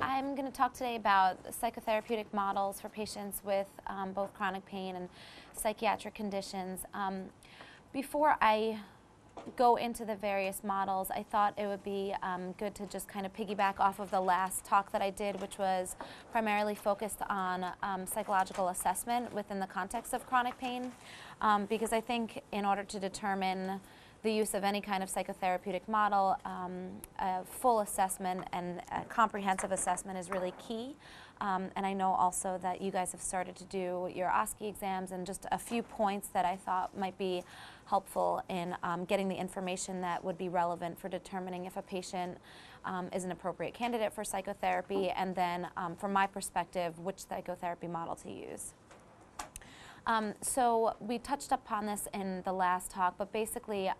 I'm going to talk today about psychotherapeutic models for patients with both chronic pain and psychiatric conditions. Before I go into the various models, I thought it would be good to just kind of piggyback off of the last talk that I did, which was primarily focused on psychological assessment within the context of chronic pain, because I think in order to determine the use of any kind of psychotherapeutic model, a full assessment and a comprehensive assessment is really key. And I know also that you guys have started to do your OSCE exams, and just a few points that I thought might be helpful in getting the information that would be relevant for determining if a patient is an appropriate candidate for psychotherapy, and then from my perspective, which psychotherapy model to use. So we touched upon this in the last talk, but basically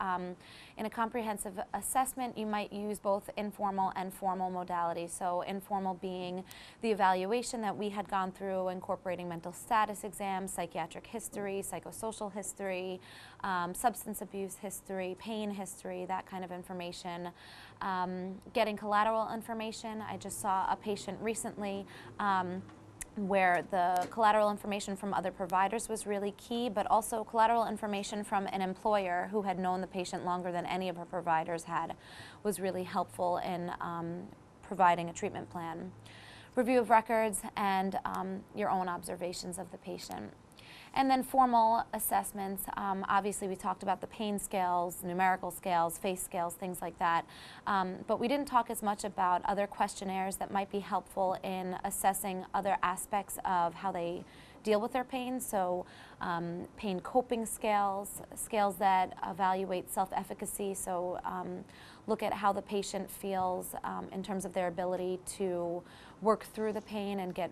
in a comprehensive assessment, you might use both informal and formal modalities. So informal being the evaluation that we had gone through, incorporating mental status exams, psychiatric history, psychosocial history, substance abuse history, pain history, that kind of information. Getting collateral information. I just saw a patient recently where the collateral information from other providers was really key, but also collateral information from an employer who had known the patient longer than any of her providers had was really helpful in providing a treatment plan. Review of records and your own observations of the patient. And then formal assessments, obviously we talked about the pain scales, numerical scales, face scales, things like that. But we didn't talk as much about other questionnaires that might be helpful in assessing other aspects of how they deal with their pain. So pain coping scales, scales that evaluate self-efficacy. So look at how the patient feels in terms of their ability to work through the pain and get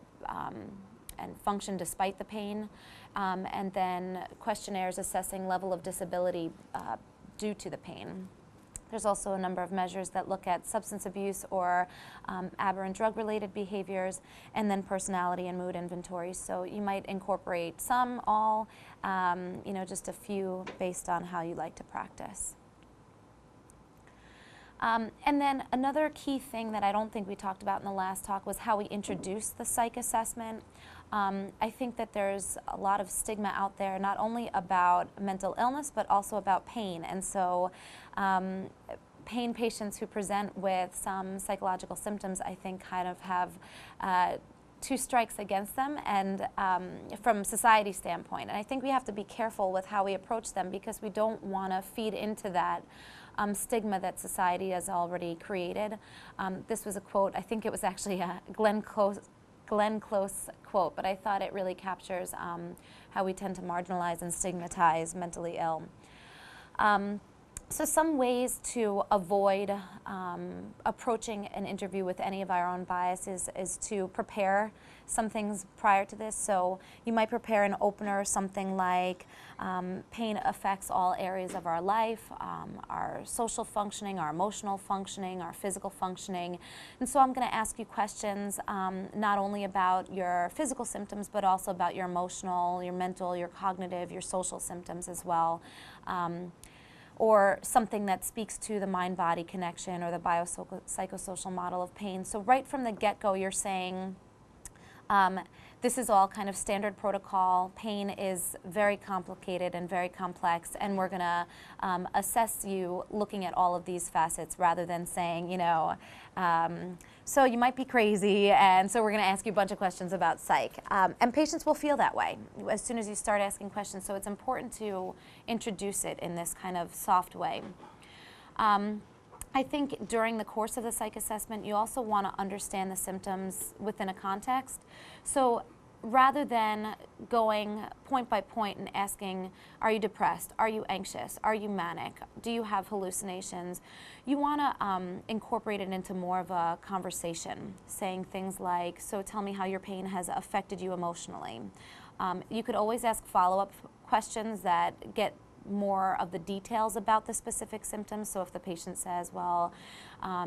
and function despite the pain. And then questionnaires assessing level of disability due to the pain. There's also a number of measures that look at substance abuse or aberrant drug-related behaviors, and then personality and mood inventories. So you might incorporate some, all, just a few based on how you like to practice. And then another key thing that I don't think we talked about in the last talk was how we introduce the psych assessment. I think that there's a lot of stigma out there, not only about mental illness, but also about pain. And so pain patients who present with some psychological symptoms, I think, kind of have two strikes against them, and from society standpoint. And I think we have to be careful with how we approach them, because we don't want to feed into that stigma that society has already created. This was a quote, I think it was actually a Glenn Close quote, but I thought it really captures how we tend to marginalize and stigmatize mentally ill. So some ways to avoid approaching an interview with any of our own biases is to prepare some things prior to this. So you might prepare an opener, something like pain affects all areas of our life, our social functioning, our emotional functioning, our physical functioning. And so I'm going to ask you questions not only about your physical symptoms, but also about your emotional, your mental, your cognitive, your social symptoms as well. Or something that speaks to the mind-body connection or the biopsychosocial model of pain. So right from the get-go, you're saying, this is all kind of standard protocol. Pain is very complicated and very complex, and we're going to assess you looking at all of these facets, rather than saying, so you might be crazy, and so we're going to ask you a bunch of questions about psych. And patients will feel that way as soon as you start asking questions, so it's important to introduce it in this kind of soft way. I think during the course of the psych assessment, you also want to understand the symptoms within a context. So rather than going point by point and asking, are you depressed? Are you anxious? Are you manic? Do you have hallucinations? You want to incorporate it into more of a conversation, saying things like, so tell me how your pain has affected you emotionally. You could always ask follow-up questions that get more of the details about the specific symptoms. So if the patient says, well,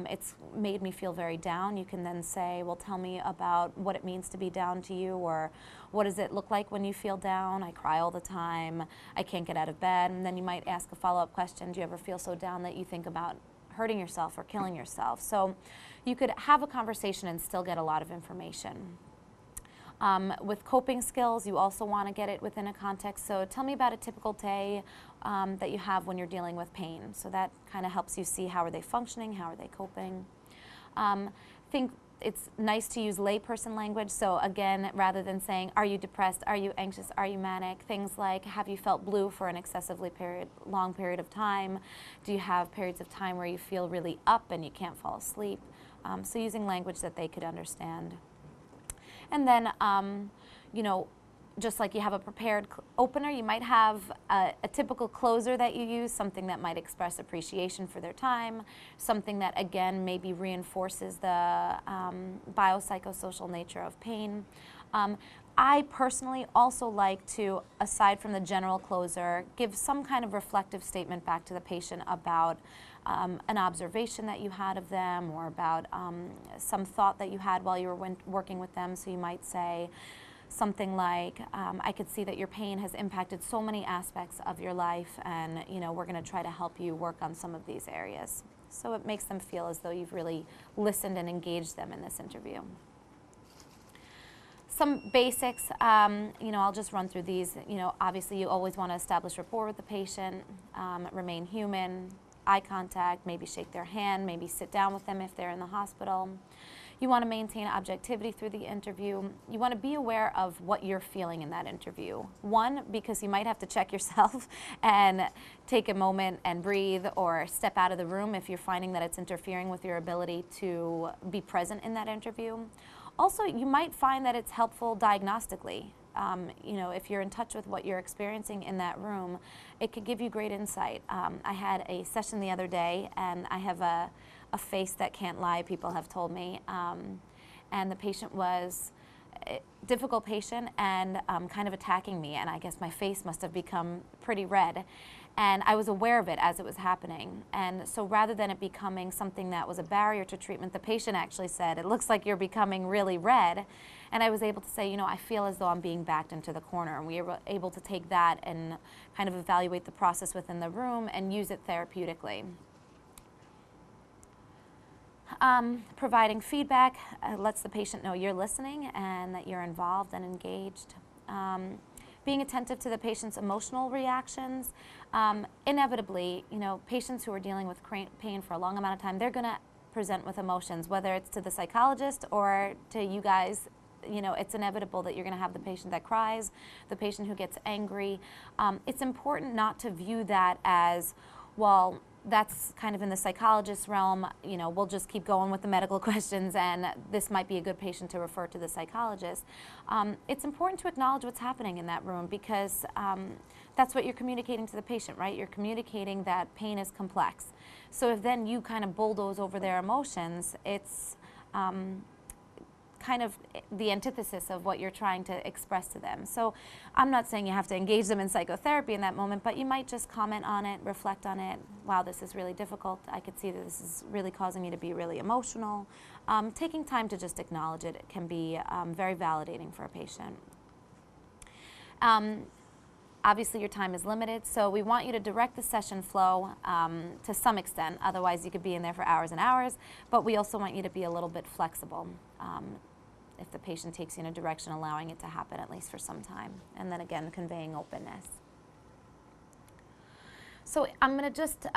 it's made me feel very down, you can then say, well, tell me about what it means to be down to you, or what does it look like when you feel down? I cry all the time, I can't get out of bed. And then you might ask a follow-up question, do you ever feel so down that you think about hurting yourself or killing yourself? So you could have a conversation and still get a lot of information. With coping skills, you also want to get it within a context. So tell me about a typical day that you have when you're dealing with pain. So that kind of helps you see how are they functioning, how are they coping. Think it's nice to use layperson language. So again, rather than saying, are you depressed, are you anxious, are you manic, things like, have you felt blue for an excessively long period of time? Do you have periods of time where you feel really up and you can't fall asleep? So using language that they could understand. And then, you know, just like you have a prepared opener, you might have a typical closer that you use, something that might express appreciation for their time, something that, again, maybe reinforces the biopsychosocial nature of pain. I personally also like to, aside from the general closer, give some kind of reflective statement back to the patient about an observation that you had of them, or about some thought that you had while you were working with them. So you might say something like, I could see that your pain has impacted so many aspects of your life, and you know, we're going to try to help you work on some of these areas. So it makes them feel as though you've really listened and engaged them in this interview. Some basics, you know, I'll just run through these. You know, obviously you always want to establish rapport with the patient, remain human, eye contact, maybe shake their hand, maybe sit down with them if they're in the hospital. You want to maintain objectivity through the interview. You want to be aware of what you're feeling in that interview. One, because you might have to check yourself and take a moment and breathe, or step out of the room if you're finding that it's interfering with your ability to be present in that interview. Also, you might find that it's helpful diagnostically. You know, if you're in touch with what you're experiencing in that room, it could give you great insight. I had a session the other day, and I have a face that can't lie, people have told me. And the patient was a difficult patient and kind of attacking me, and I guess my face must have become pretty red. And I was aware of it as it was happening. And so rather than it becoming something that was a barrier to treatment, the patient actually said, it looks like you're becoming really red. And I was able to say, you know, I feel as though I'm being backed into the corner. And we were able to take that and kind of evaluate the process within the room and use it therapeutically. Providing feedback lets the patient know you're listening and that you're involved and engaged. Being attentive to the patient's emotional reactions. Inevitably, you know, patients who are dealing with pain for a long amount of time, they're going to present with emotions, whether it's to the psychologist or to you guys. You know, it's inevitable that you're going to have the patient that cries, the patient who gets angry. It's important not to view that as, well, that's kind of in the psychologist's realm, you know, we'll just keep going with the medical questions and this might be a good patient to refer to the psychologist. It's important to acknowledge what's happening in that room, because that's what you're communicating to the patient, right? You're communicating that pain is complex. So if then you kind of bulldoze over their emotions, it's kind of the antithesis of what you're trying to express to them. So I'm not saying you have to engage them in psychotherapy in that moment, but you might just comment on it, reflect on it. Wow, this is really difficult. I could see that this is really causing me to be really emotional. Taking time to just acknowledge it can be very validating for a patient. Obviously, your time is limited, so we want you to direct the session flow to some extent. Otherwise, you could be in there for hours and hours, but we also want you to be a little bit flexible. If the patient takes you in a direction, allowing it to happen at least for some time. And then again, conveying openness. So I'm going to just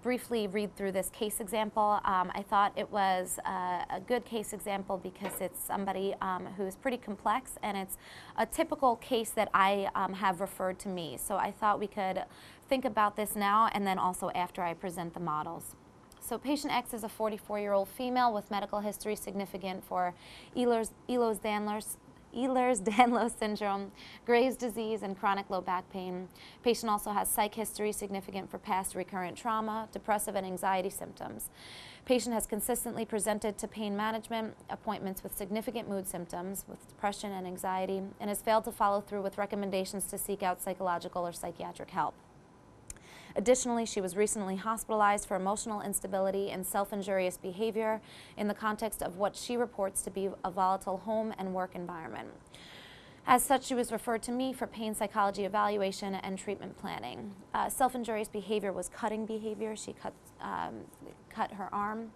briefly read through this case example. I thought it was a good case example because it's somebody who's pretty complex, and it's a typical case that I have referred to me. So I thought we could think about this now and then also after I present the models. So patient X is a 44-year-old female with medical history significant for Ehlers-Danlos syndrome, Graves' disease, and chronic low back pain. Patient also has psych history significant for past recurrent trauma, depressive and anxiety symptoms. Patient has consistently presented to pain management appointments with significant mood symptoms, with depression and anxiety, and has failed to follow through with recommendations to seek out psychological or psychiatric help. Additionally, she was recently hospitalized for emotional instability and self-injurious behavior in the context of what she reports to be a volatile home and work environment. As such, she was referred to me for pain psychology evaluation and treatment planning. Self-injurious behavior was cutting behavior. She cut her arm.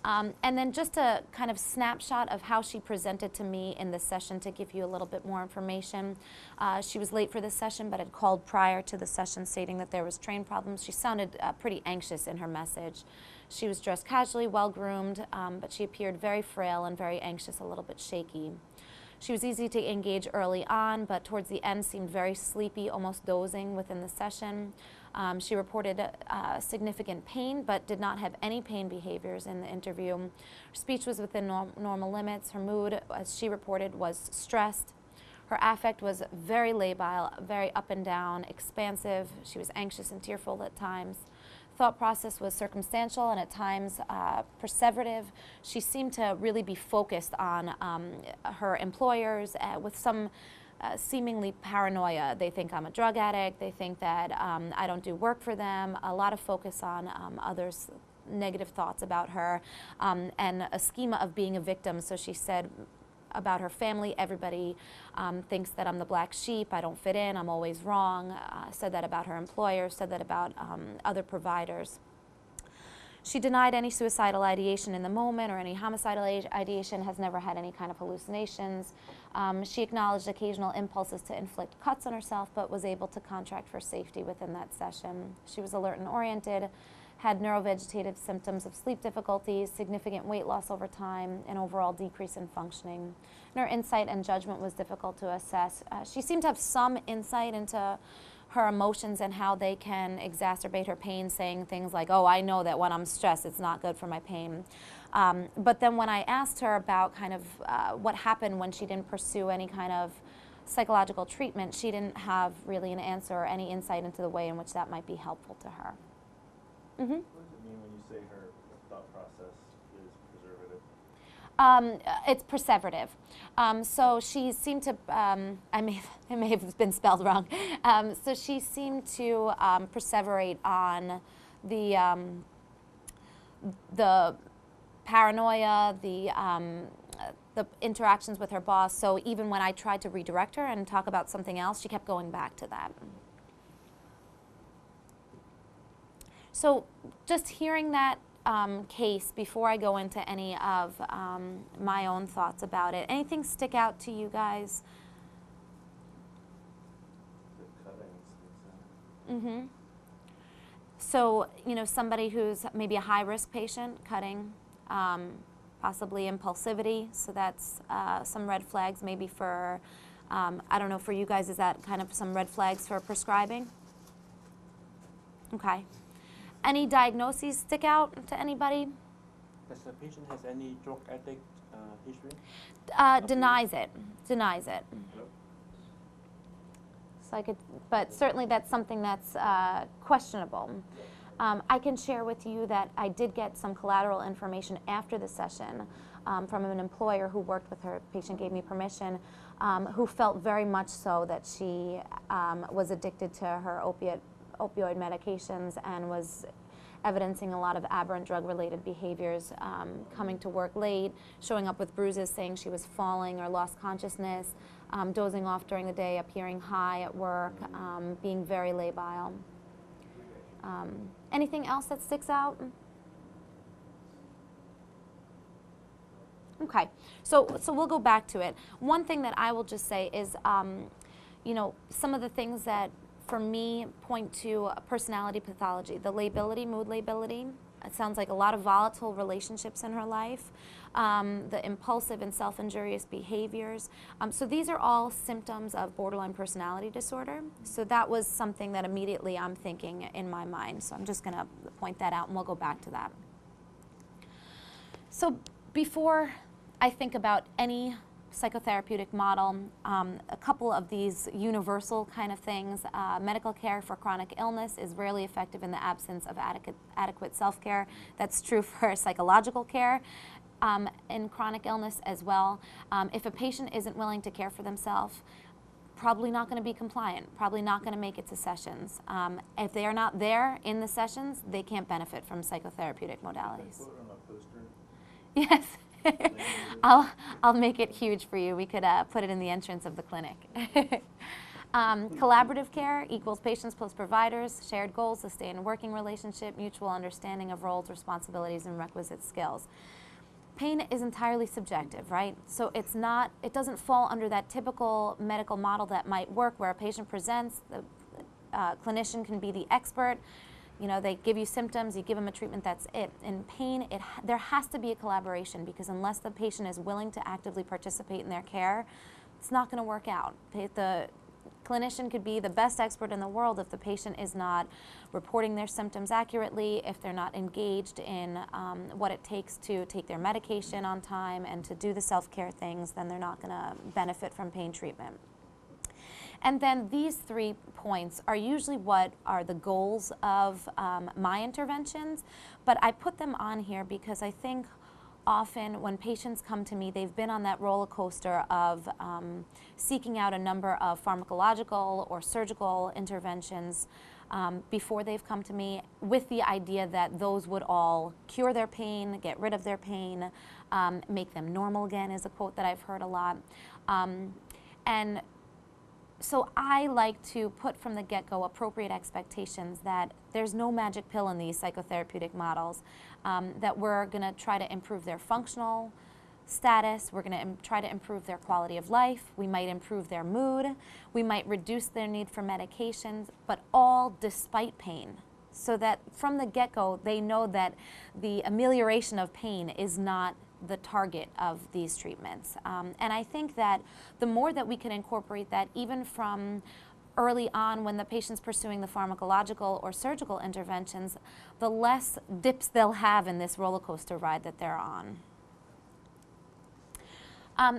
And then just a kind of snapshot of how she presented to me in this session to give you a little bit more information. She was late for this session, but had called prior to the session stating that there was train problems. She sounded pretty anxious in her message. She was dressed casually, well-groomed, but she appeared very frail and very anxious, a little bit shaky. She was easy to engage early on, but towards the end seemed very sleepy, almost dozing within the session. She reported significant pain, but did not have any pain behaviors in the interview. Her speech was within normal limits. Her mood, as she reported, was stressed. Her affect was very labile, very up and down, expansive. She was anxious and tearful at times. Thought process was circumstantial and at times perseverative. She seemed to really be focused on her employers with some seemingly paranoia. They think I'm a drug addict. They think that I don't do work for them. A lot of focus on others' negative thoughts about her and a schema of being a victim. So she said about her family, everybody thinks that I'm the black sheep, I don't fit in, I'm always wrong. Said that about her employer, said that about other providers. She denied any suicidal ideation in the moment or any homicidal ideation, has never had any kind of hallucinations. She acknowledged occasional impulses to inflict cuts on herself, but was able to contract for safety within that session. She was alert and oriented, had neurovegetative symptoms of sleep difficulties, significant weight loss over time, and overall decrease in functioning. And her insight and judgment was difficult to assess. She seemed to have some insight into her emotions and how they can exacerbate her pain, saying things like, oh, I know that when I'm stressed, it's not good for my pain. But then when I asked her about kind of what happened when she didn't pursue any kind of psychological treatment, she didn't have really an answer or any insight into the way in which that might be helpful to her. Mm-hmm. What does it mean when you say her thought process is preservative? It's perseverative. So she seemed to, it may have been spelled wrong. So she seemed to perseverate on the paranoia, the interactions with her boss. So even when I tried to redirect her and talk about something else, she kept going back to that. So just hearing that case before I go into any of my own thoughts about it, anything stick out to you guys? The cutting sticks out. Mm-hmm. So, you know, somebody who's maybe a high-risk patient, cutting, possibly impulsivity, so that's some red flags maybe for, I don't know, for you guys, is that kind of some red flags for prescribing? Okay. Any diagnoses stick out to anybody? Does the patient has any drug addict history? Denies it. Denies it. Nope. So but certainly that's something that's questionable. I can share with you that I did get some collateral information after the session from an employer who worked with her. Patient gave me permission, who felt very much so that she was addicted to her opioid medications and was evidencing a lot of aberrant drug-related behaviors, coming to work late, showing up with bruises, saying she was falling or lost consciousness, dozing off during the day, appearing high at work, being very labile. Anything else that sticks out? Okay, so we'll go back to it. One thing that I will just say is, you know, some of the things that for me point to a personality pathology, the lability, mood lability. It sounds like a lot of volatile relationships in her life, the impulsive and self-injurious behaviors. So these are all symptoms of borderline personality disorder. So that was something that immediately I'm thinking in my mind. So I'm just going to point that out and we'll go back to that. So before I think about any psychotherapeutic model, a couple of these universal kind of things. Medical care for chronic illness is rarely effective in the absence of adequate self-care. That's true for psychological care in chronic illness as well. If a patient isn't willing to care for themselves, probably not going to be compliant, probably not going to make it to sessions. If they are not there in the sessions, they can't benefit from psychotherapeutic modalities. Put it on a poster. Yes. I'll make it huge for you. We could put it in the entrance of the clinic. Collaborative care equals patients plus providers, shared goals, sustained working relationship, mutual understanding of roles, responsibilities, and requisite skills. Pain is entirely subjective, right? So it doesn't fall under that typical medical model that might work where a patient presents, the clinician can be the expert, you know, they give you symptoms, you give them a treatment, that's it. In pain, there has to be a collaboration, because unless the patient is willing to actively participate in their care, it's not going to work out. The clinician could be the best expert in the world if the patient is not reporting their symptoms accurately, if they're not engaged in what it takes to take their medication on time and to do the self-care things, then they're not going to benefit from pain treatment. And then these 3 points are usually what are the goals of my interventions, but I put them on here because I think often when patients come to me, they've been on that roller coaster of seeking out a number of pharmacological or surgical interventions before they've come to me, with the idea that those would all cure their pain, get rid of their pain, make them normal again, is a quote that I've heard a lot. And so I like to put from the get-go appropriate expectations that there's no magic pill in these psychotherapeutic models, that we're going to try to improve their functional status, we're going to try to improve their quality of life, we might improve their mood, we might reduce their need for medications, but all despite pain. So that from the get-go they know that the amelioration of pain is not the target of these treatments. And I think that the more that we can incorporate that, even from early on when the patient's pursuing the pharmacological or surgical interventions, the less dips they'll have in this roller coaster ride that they're on.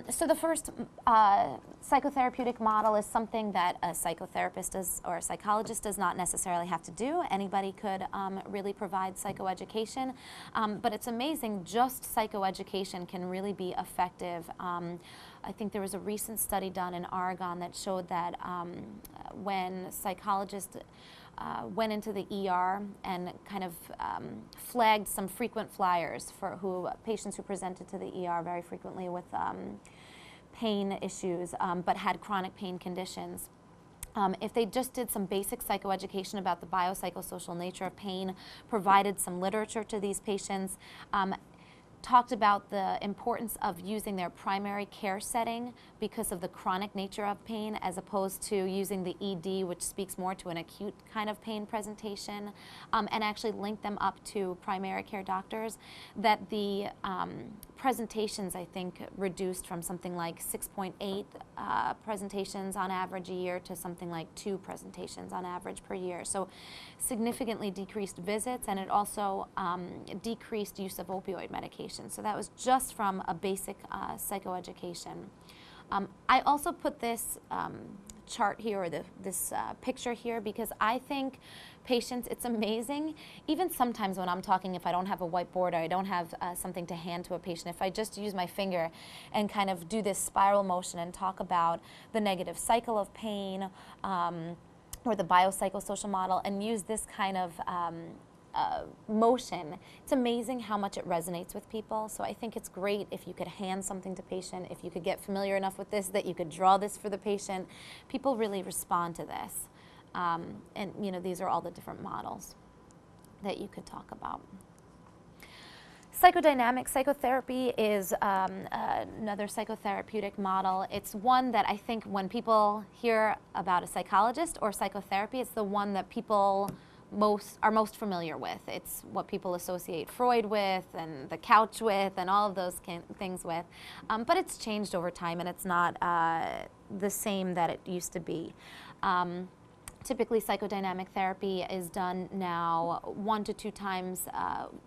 So the first psychotherapeutic model is something that a psychotherapist or a psychologist does not necessarily have to do. Anybody could really provide psychoeducation, but it's amazing, just psychoeducation can really be effective. I think there was a recent study done in Oregon that showed that when psychologists went into the ER and kind of flagged some frequent flyers for patients who presented to the ER very frequently with pain issues, but had chronic pain conditions. If they just did some basic psychoeducation about the biopsychosocial nature of pain, provided some literature to these patients, talked about the importance of using their primary care setting because of the chronic nature of pain, as opposed to using the ED, which speaks more to an acute kind of pain presentation, and actually link them up to primary care doctors, that the presentations, I think, reduced from something like 6.8 presentations on average a year to something like 2 presentations on average per year. So significantly decreased visits, and it also decreased use of opioid medication. So that was just from a basic psychoeducation. I also put this chart here, or this picture here, because I think patients, it's amazing, even sometimes when I'm talking, if I don't have a whiteboard or I don't have something to hand to a patient, if I just use my finger and kind of do this spiral motion and talk about the negative cycle of pain, or the biopsychosocial model, and use this kind of motion, it's amazing how much it resonates with people. So I think it's great if you could hand something to patient, if you could get familiar enough with this that you could draw this for the patient. People really respond to this. And you know, these are all the different models that you could talk about. Psychodynamic psychotherapy is another psychotherapeutic model. It's one that I think when people hear about a psychologist or psychotherapy, it's the one that people are most familiar with. It's what people associate Freud with and the couch with and all of those things with. But it's changed over time, and it's not the same that it used to be. Typically, psychodynamic therapy is done now 1 to 2 times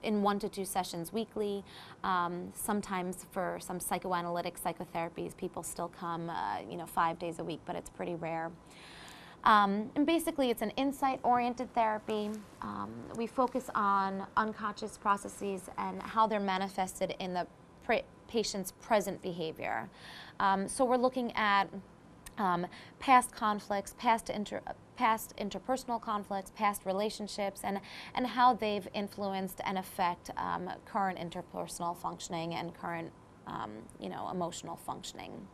in 1 to 2 sessions weekly. Sometimes for some psychoanalytic psychotherapies, people still come 5 days a week, but it's pretty rare. And basically, it's an insight-oriented therapy. We focus on unconscious processes and how they're manifested in the patient's present behavior. So we're looking at past conflicts, past interpersonal conflicts, past relationships, and how they've influenced and affect current interpersonal functioning and current emotional functioning.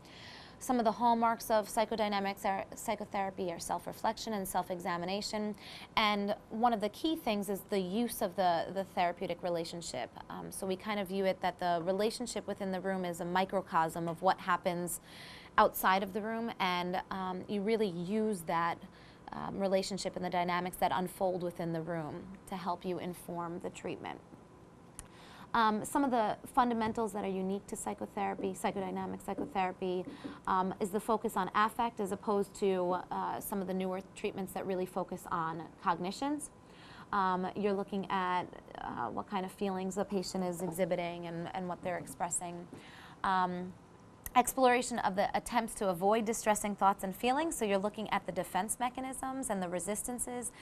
Some of the hallmarks of psychotherapy are self-reflection and self-examination, and one of the key things is the use of the therapeutic relationship. So we kind of view it that the relationship within the room is a microcosm of what happens outside of the room, and you really use that relationship and the dynamics that unfold within the room to help you inform the treatment. Some of the fundamentals that are unique to psychotherapy, psychodynamic psychotherapy, is the focus on affect as opposed to some of the newer treatments that really focus on cognitions. You're looking at what kind of feelings the patient is exhibiting and what they're expressing. Exploration of the attempts to avoid distressing thoughts and feelings, so you're looking at the defense mechanisms and the resistances,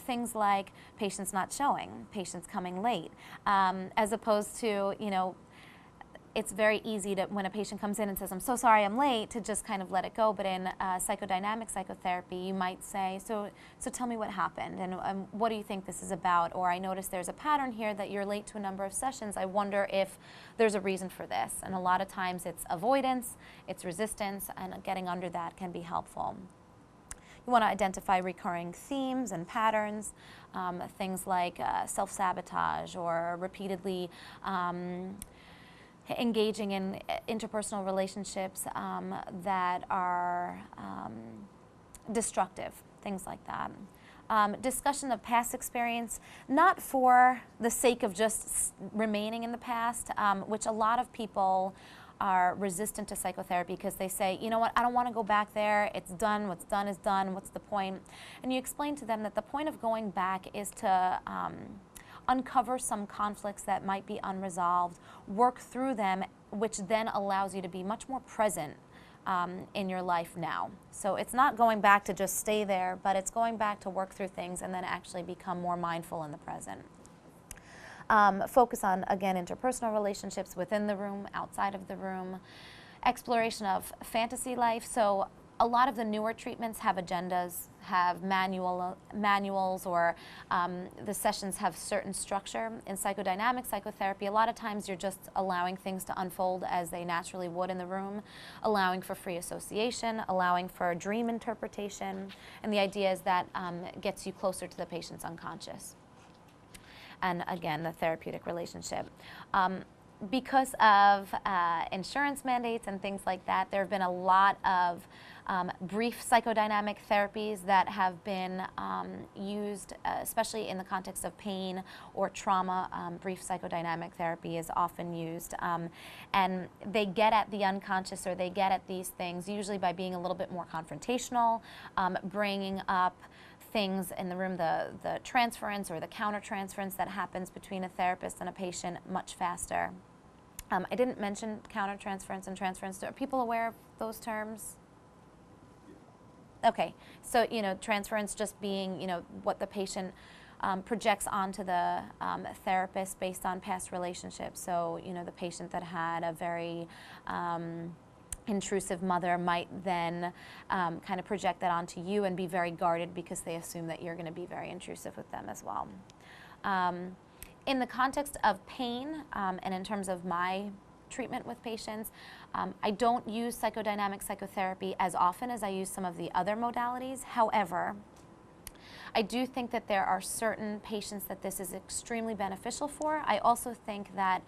things like patients not showing, patients coming late, as opposed to, you know, it's very easy to, when a patient comes in and says, I'm so sorry I'm late, to just kind of let it go. But in psychodynamic psychotherapy, you might say, so tell me what happened, and what do you think this is about? Or I noticed there's a pattern here that you're late to a number of sessions. I wonder if there's a reason for this. And a lot of times it's avoidance, it's resistance, and getting under that can be helpful. You want to identify recurring themes and patterns, things like self-sabotage or repeatedly engaging in interpersonal relationships that are destructive, things like that. Discussion of past experience, not for the sake of just remaining in the past, which a lot of people are resistant to psychotherapy because they say, you know what, I don't want to go back there, it's done, what's done is done, what's the point? And you explain to them that the point of going back is to uncover some conflicts that might be unresolved, work through them, which then allows you to be much more present in your life now. So it's not going back to just stay there, but it's going back to work through things and then actually become more mindful in the present. Focus on, again, interpersonal relationships within the room, outside of the room. Exploration of fantasy life. So a lot of the newer treatments have agendas, have manuals, or the sessions have certain structure. In psychodynamic psychotherapy, a lot of times you're just allowing things to unfold as they naturally would in the room, allowing for free association, allowing for dream interpretation, and the idea is that gets you closer to the patient's unconscious. And again, the therapeutic relationship. Because of insurance mandates and things like that, there have been a lot of brief psychodynamic therapies that have been used, especially in the context of pain or trauma. Brief psychodynamic therapy is often used. And they get at the unconscious, or they get at these things usually by being a little bit more confrontational, bringing up things in the room, the transference or the countertransference that happens between a therapist and a patient much faster. I didn't mention countertransference and transference. Are people aware of those terms? Okay, so transference just being what the patient projects onto the therapist based on past relationships. So the patient that had a very intrusive mother might then kind of project that onto you and be very guarded because they assume that you're going to be very intrusive with them as well. In the context of pain, and in terms of my treatment with patients, I don't use psychodynamic psychotherapy as often as I use some of the other modalities. However, I do think that there are certain patients that this is extremely beneficial for. I also think that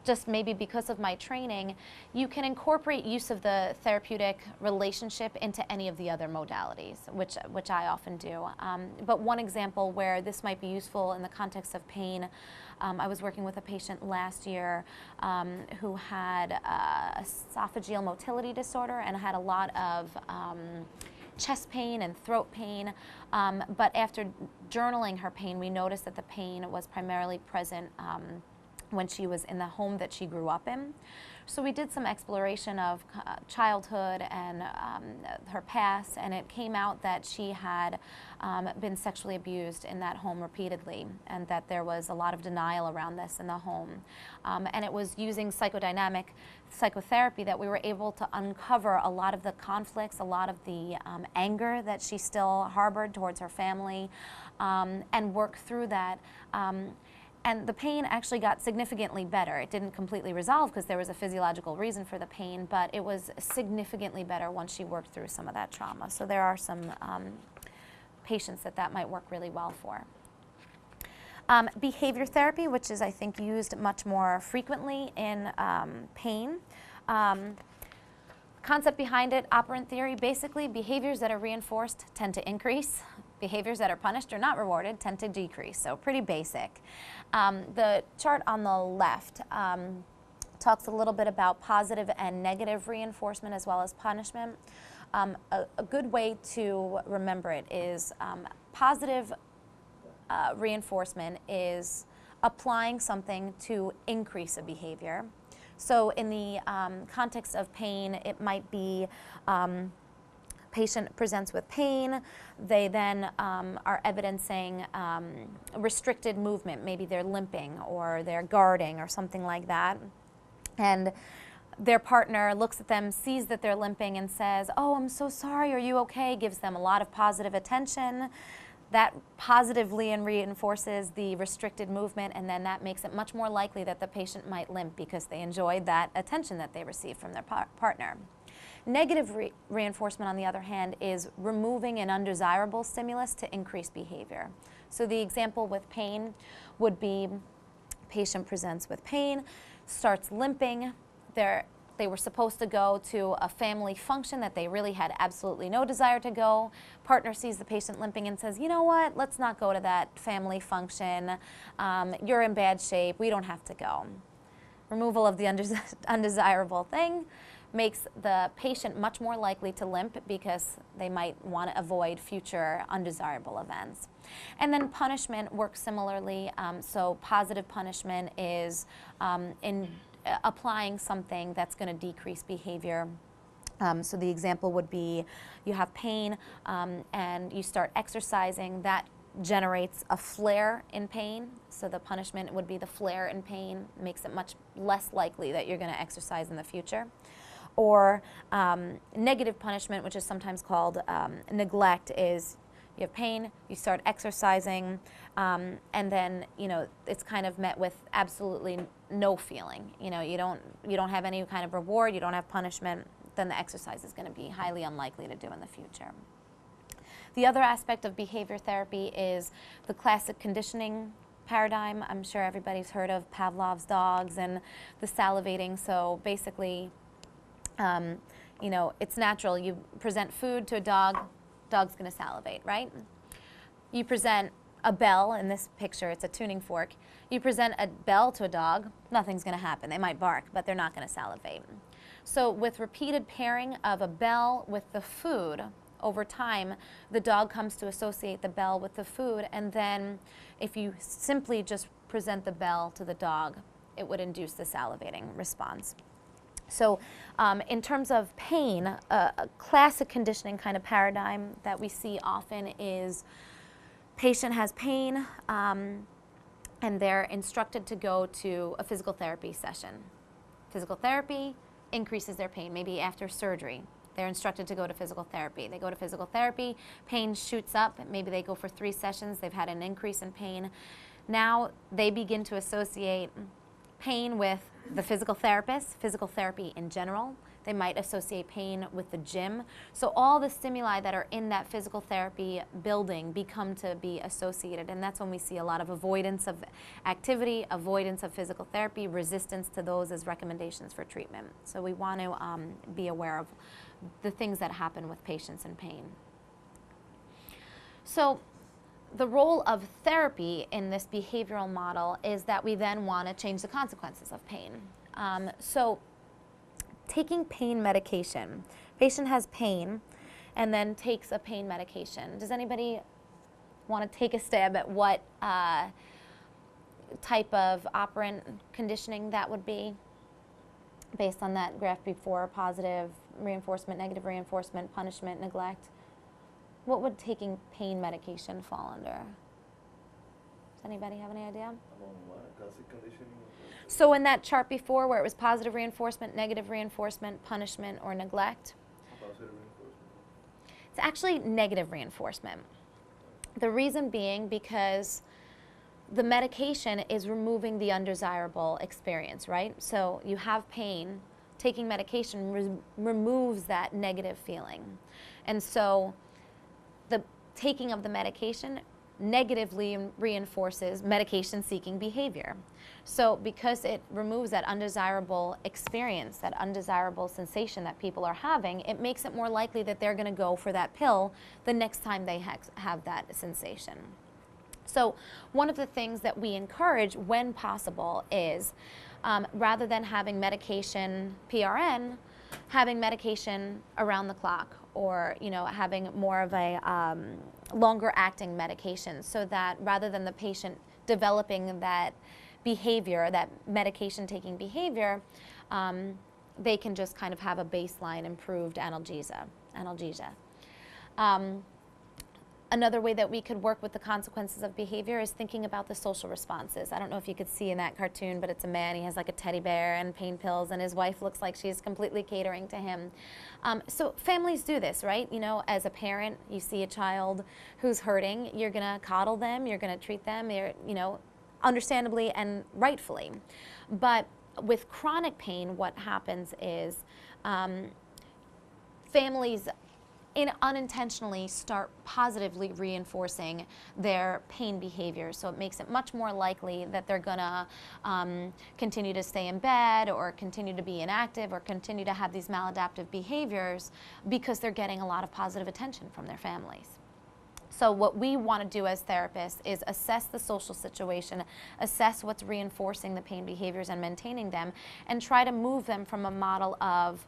just maybe because of my training, you can incorporate use of the therapeutic relationship into any of the other modalities, which I often do. But one example where this might be useful in the context of pain, I was working with a patient last year who had esophageal motility disorder and had a lot of chest pain and throat pain, but after journaling her pain, we noticed that the pain was primarily present when she was in the home that she grew up in. So we did some exploration of childhood and her past, and it came out that she had been sexually abused in that home repeatedly, and that there was a lot of denial around this in the home. And it was using psychodynamic psychotherapy that we were able to uncover a lot of the conflicts, a lot of the anger that she still harbored towards her family, and work through that. And the pain actually got significantly better. It didn't completely resolve because there was a physiological reason for the pain, but it was significantly better once she worked through some of that trauma. So there are some patients that might work really well for. Behavior therapy, which is, I think, used much more frequently in pain. Concept behind it, operant theory, basically behaviors that are reinforced tend to increase. Behaviors that are punished or not rewarded tend to decrease, so pretty basic. The chart on the left talks a little bit about positive and negative reinforcement as well as punishment. A good way to remember it is positive reinforcement is applying something to increase a behavior. So in the context of pain, it might be patient presents with pain, they then are evidencing restricted movement, maybe they're limping or they're guarding or something like that. And their partner looks at them, sees that they're limping and says, "Oh, I'm so sorry, are you okay?" Gives them a lot of positive attention. That positively reinforces the restricted movement, and then that makes it much more likely that the patient might limp because they enjoyed that attention that they received from their partner. Negative reinforcement, on the other hand, is removing an undesirable stimulus to increase behavior. So the example with pain would be patient presents with pain, starts limping. They were supposed to go to a family function that they really had absolutely no desire to go. Partner sees the patient limping and says, "You know what, let's not go to that family function. You're in bad shape, we don't have to go." Removal of the undesirable thing makes the patient much more likely to limp because they might want to avoid future undesirable events. And then punishment works similarly. So positive punishment is applying something that's going to decrease behavior. So the example would be you have pain and you start exercising. That generates a flare in pain. So the punishment would be the flare in pain, makes it much less likely that you're going to exercise in the future. Or negative punishment, which is sometimes called neglect, is you have pain, you start exercising, and then it's kind of met with absolutely no feeling. You don't have any kind of reward, you don't have punishment, then the exercise is going to be highly unlikely to do in the future. The other aspect of behavior therapy is the classic conditioning paradigm. I'm sure everybody's heard of Pavlov's dogs and the salivating. So basically, it's natural. You present food to a dog, dog's going to salivate, right? You present a bell, in this picture it's a tuning fork. You present a bell to a dog, nothing's going to happen. They might bark, but they're not going to salivate. So with repeated pairing of a bell with the food, over time, the dog comes to associate the bell with the food, and then if you simply just present the bell to the dog, it would induce the salivating response. So in terms of pain, a classic conditioning kind of paradigm that we see often is patient has pain and they're instructed to go to a physical therapy session. Physical therapy increases their pain, maybe after surgery. They're instructed to go to physical therapy. They go to physical therapy, pain shoots up, maybe they go for 3 sessions, they've had an increase in pain. Now they begin to associate pain with the physical therapist, physical therapy in general. They might associate pain with the gym. So all the stimuli that are in that physical therapy building become to be associated, and that's when we see a lot of avoidance of activity, avoidance of physical therapy, resistance to those as recommendations for treatment. So we want to be aware of the things that happen with patients in pain. So the role of therapy in this behavioral model is that we then want to change the consequences of pain. So taking pain medication, patient has pain and then takes a pain medication. Does anybody want to take a stab at what type of operant conditioning that would be based on that graph before? Positive reinforcement, negative reinforcement, punishment, neglect. What would taking pain medication fall under? Does anybody have any idea? Classic conditioning. So in that chart before where it was positive reinforcement, negative reinforcement, punishment, or neglect? Positive reinforcement. It's actually negative reinforcement. The reason being because the medication is removing the undesirable experience, right? So you have pain, taking medication removes that negative feeling. And so the taking of the medication negatively reinforces medication-seeking behavior. So because it removes that undesirable experience, that undesirable sensation that people are having, it makes it more likely that they're going to go for that pill the next time they have that sensation. So one of the things that we encourage when possible is rather than having medication PRN, having medication around the clock, or having more of a longer acting medication, so that rather than the patient developing that behavior, that medication taking behavior, they can just kind of have a baseline improved analgesia. Another way that we could work with the consequences of behavior is thinking about the social responses. I don't know if you could see in that cartoon, but it's a man. He has like a teddy bear and pain pills, and his wife looks like she's completely catering to him. So families do this, right? As a parent, you see a child who's hurting, you're going to coddle them, you're going to treat them, understandably and rightfully. But with chronic pain, what happens is families unintentionally start positively reinforcing their pain behavior. So it makes it much more likely that they're going to continue to stay in bed, or continue to be inactive, or continue to have these maladaptive behaviors, because they're getting a lot of positive attention from their families. So what we want to do as therapists is assess the social situation, assess what's reinforcing the pain behaviors and maintaining them, and try to move them from a model of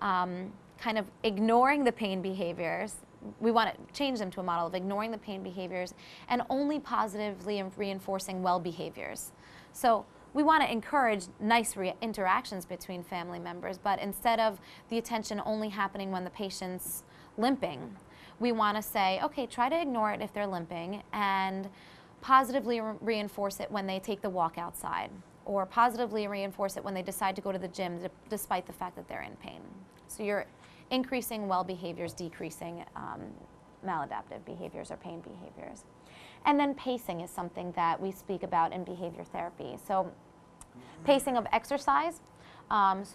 kind of ignoring the pain behaviors. We want to change them to a model of ignoring the pain behaviors and only positively reinforcing well behaviors. So we want to encourage nice interactions between family members, but instead of the attention only happening when the patient's limping, we want to say, okay, try to ignore it if they're limping, and positively reinforce it when they take the walk outside, or positively reinforce it when they decide to go to the gym despite the fact that they're in pain. So you're increasing well behaviors, decreasing maladaptive behaviors or pain behaviors. And then pacing is something that we speak about in behavior therapy. So pacing of exercise, having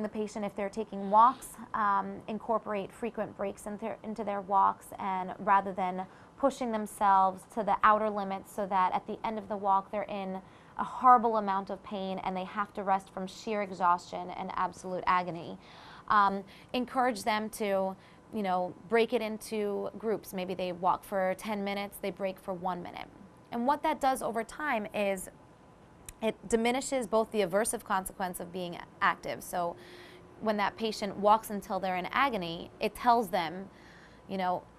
the patient, if they're taking walks, incorporate frequent breaks into their walks, and rather than pushing themselves to the outer limits so that at the end of the walk they're in a horrible amount of pain and they have to rest from sheer exhaustion and absolute agony. Encourage them to, break it into groups. Maybe they walk for 10 minutes, they break for 1 minute. And what that does over time is it diminishes both the aversive consequence of being active. So when that patient walks until they're in agony, it tells them,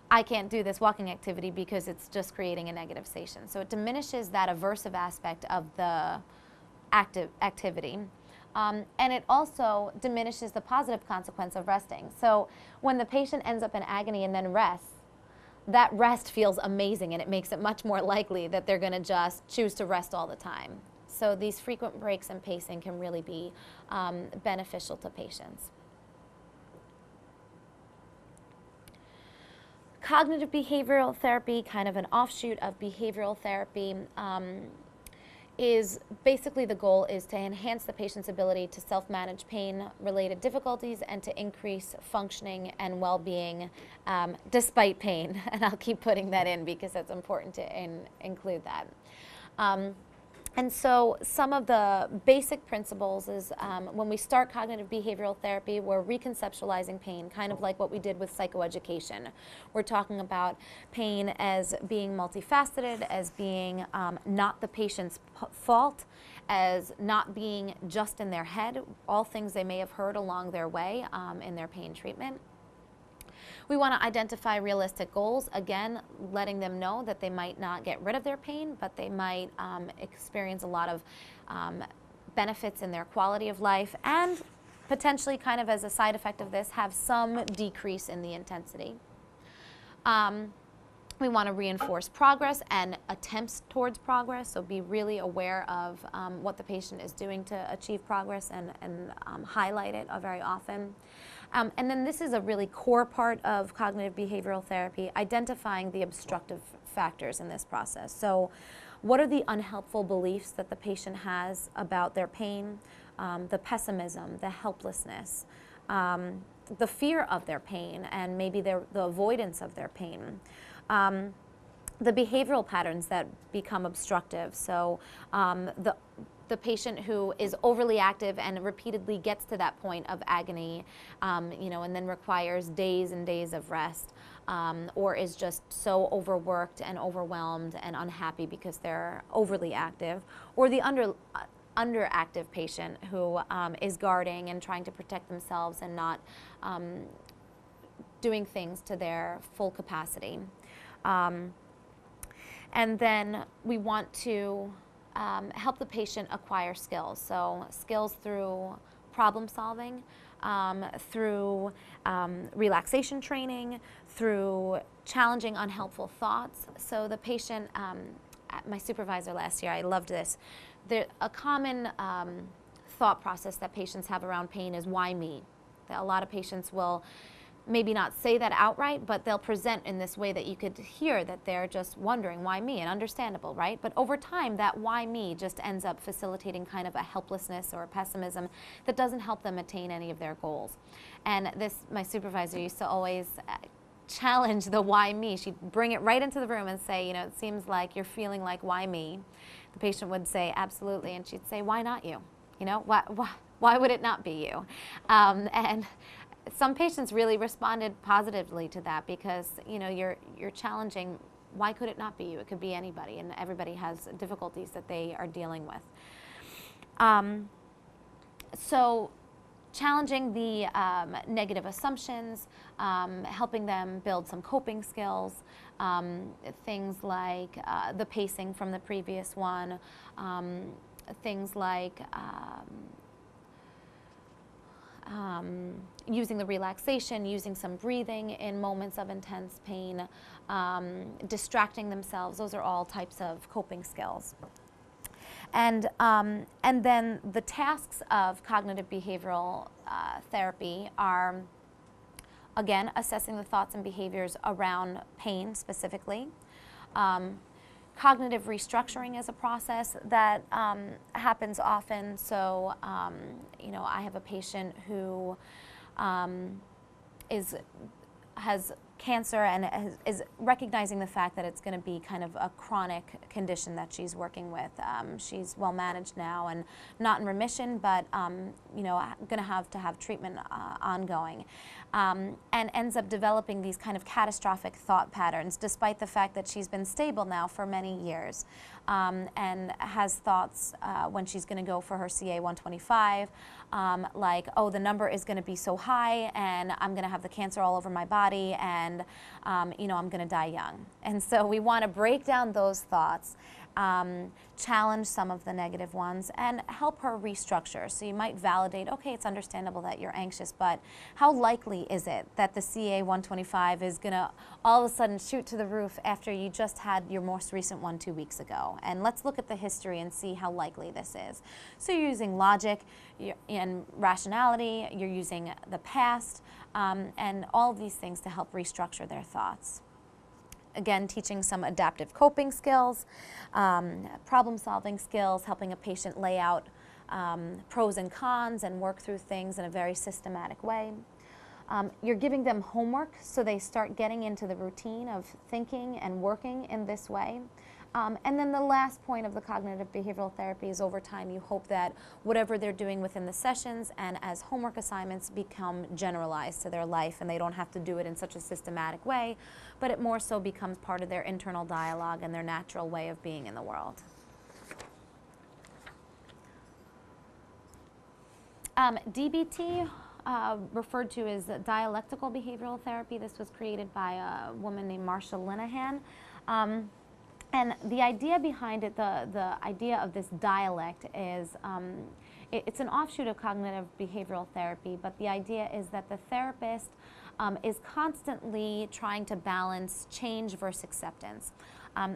I can't do this walking activity because it's just creating a negative sensation. So it diminishes that aversive aspect of the active activity. And it also diminishes the positive consequence of resting. So when the patient ends up in agony and then rests, that rest feels amazing, and it makes it much more likely that they're going to just choose to rest all the time. So these frequent breaks and pacing can really be beneficial to patients. Cognitive behavioral therapy, kind of an offshoot of behavioral therapy, is basically the goal is to enhance the patient's ability to self-manage pain-related difficulties and to increase functioning and well-being despite pain. And I'll keep putting that in because it's important to include that. And so some of the basic principles is when we start cognitive behavioral therapy, we're reconceptualizing pain, kind of like what we did with psychoeducation. We're talking about pain as being multifaceted, as being not the patient's fault, as not being just in their head, all things they may have heard along their way in their pain treatment. We want to identify realistic goals, again, letting them know that they might not get rid of their pain, but they might experience a lot of benefits in their quality of life, and potentially, kind of as a side effect of this, have some decrease in the intensity. We want to reinforce progress and attempts towards progress, so be really aware of what the patient is doing to achieve progress, and highlight it very often. And then this is a really core part of cognitive behavioral therapy, identifying the obstructive factors in this process. So what are the unhelpful beliefs that the patient has about their pain, the pessimism, the helplessness, the fear of their pain, and maybe the avoidance of their pain. The behavioral patterns that become obstructive. So the patient who is overly active and repeatedly gets to that point of agony, and then requires days and days of rest, or is just so overworked and overwhelmed and unhappy because they're overly active, or the underactive patient who is guarding and trying to protect themselves and not doing things to their full capacity. And then we want to help the patient acquire skills. So skills through problem solving, through relaxation training, through challenging unhelpful thoughts. So the patient, my supervisor last year, I loved this. A common thought process that patients have around pain is, why me? A lot of patients will maybe not say that outright, but they'll present in this way that you could hear that they're just wondering, why me? And understandable, right? But over time, that why me just ends up facilitating kind of a helplessness or a pessimism that doesn't help them attain any of their goals. And my supervisor used to always challenge the why me. She'd bring it right into the room and say, it seems like you're feeling like, why me? The patient would say, absolutely. And she'd say, why not you? Why would it not be you? And some patients really responded positively to that because, you're challenging, why could it not be you? It could be anybody, and everybody has difficulties that they are dealing with. So challenging the negative assumptions, helping them build some coping skills, things like the pacing from the previous one, things like using the relaxation, using some breathing in moments of intense pain, distracting themselves. Those are all types of coping skills. And then the tasks of cognitive behavioral therapy are, again, assessing the thoughts and behaviors around pain specifically. Cognitive restructuring is a process that happens often. So, I have a patient who has cancer and is recognizing the fact that it's going to be kind of a chronic condition that she's working with. She's well managed now and not in remission, but going to have treatment ongoing, and ends up developing these kind of catastrophic thought patterns, despite the fact that she's been stable now for many years, and has thoughts when she's going to go for her CA 125. Like, oh, the number is going to be so high, and I'm going to have the cancer all over my body, and I'm going to die young. And so we want to break down those thoughts, challenge some of the negative ones, and help her restructure. So you might validate, okay, it's understandable that you're anxious, but how likely is it that the CA 125 is going to all of a sudden shoot to the roof after you just had your most recent one 2 weeks ago? And let's look at the history and see how likely this is. So you're using logic and rationality, you're using the past, and all of these things to help restructure their thoughts. Again, teaching some adaptive coping skills, problem-solving skills, helping a patient lay out pros and cons and work through things in a very systematic way. You're giving them homework so they start getting into the routine of thinking and working in this way. And then the last point of the cognitive behavioral therapy is, over time, you hope that whatever they're doing within the sessions and as homework assignments become generalized to their life, and they don't have to do it in such a systematic way, but it more so becomes part of their internal dialogue and their natural way of being in the world. DBT, referred to as dialectical behavioral therapy. This was created by a woman named Marsha Linehan. And the idea behind it, the idea of this dialect is, it's an offshoot of cognitive behavioral therapy, but the idea is that the therapist is constantly trying to balance change versus acceptance.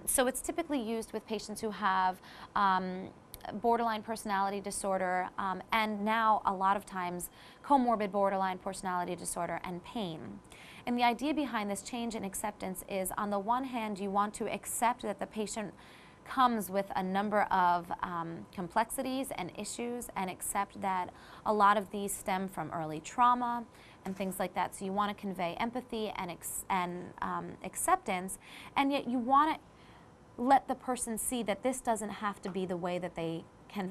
So it's typically used with patients who have borderline personality disorder, and now a lot of times comorbid borderline personality disorder and pain. And the idea behind this change in acceptance is, on the one hand, you want to accept that the patient comes with a number of complexities and issues, and accept that a lot of these stem from early trauma and things like that. So you want to convey empathy and acceptance, and yet you want to let the person see that this doesn't have to be the way that they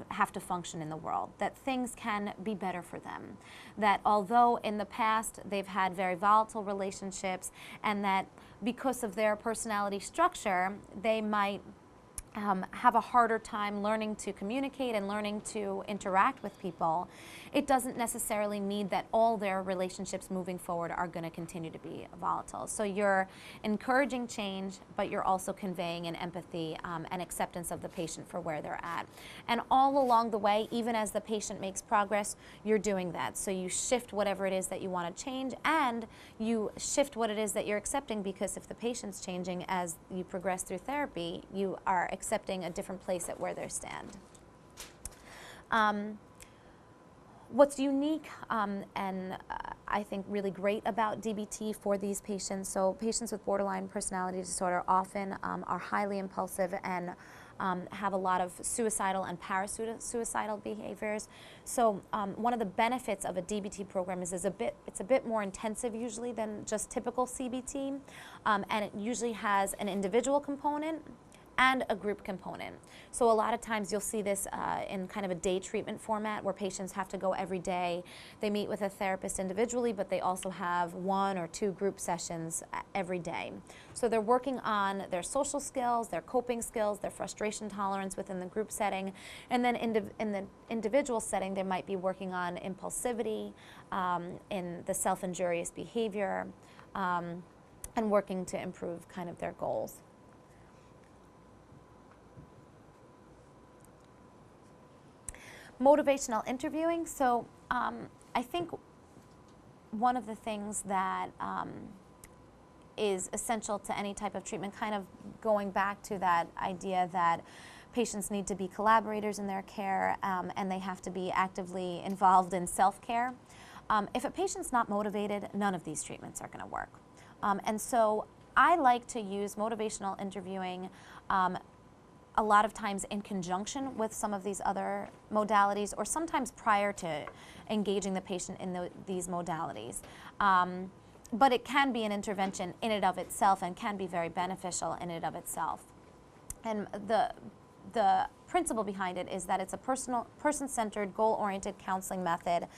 have to function in the world, that things can be better for them, that although in the past they've had very volatile relationships, and that because of their personality structure they might have a harder time learning to communicate and learning to interact with people, it doesn't necessarily mean that all their relationships moving forward are going to continue to be volatile. So you're encouraging change, but you're also conveying an empathy and acceptance of the patient for where they're at. And all along the way, even as the patient makes progress, you're doing that. So you shift whatever it is that you want to change, and you shift what it is that you're accepting, because if the patient's changing as you progress through therapy, you are accepting a different place at where they stand. What's unique and I think really great about DBT for these patients, so patients with borderline personality disorder often are highly impulsive and have a lot of suicidal and parasuicidal behaviors. So one of the benefits of a DBT program is it's a bit more intensive usually than just typical CBT, and it usually has an individual component and a group component. So a lot of times you'll see this in kind of a day treatment format, where patients have to go every day. They meet with a therapist individually, but they also have 1 or 2 group sessions every day. So they're working on their social skills, their coping skills, their frustration tolerance within the group setting, and then in the individual setting they might be working on impulsivity, in the self-injurious behavior, and working to improve kind of their goals. Motivational interviewing. So I think one of the things that is essential to any type of treatment, kind of going back to that idea that patients need to be collaborators in their care, and they have to be actively involved in self-care. If a patient's not motivated, none of these treatments are going to work. And so I like to use motivational interviewing a lot of times in conjunction with some of these other modalities, or sometimes prior to engaging the patient in these modalities. But it can be an intervention in and of itself, and can be very beneficial in and of itself. And the principle behind it is that it's a person-centered, goal-oriented counseling method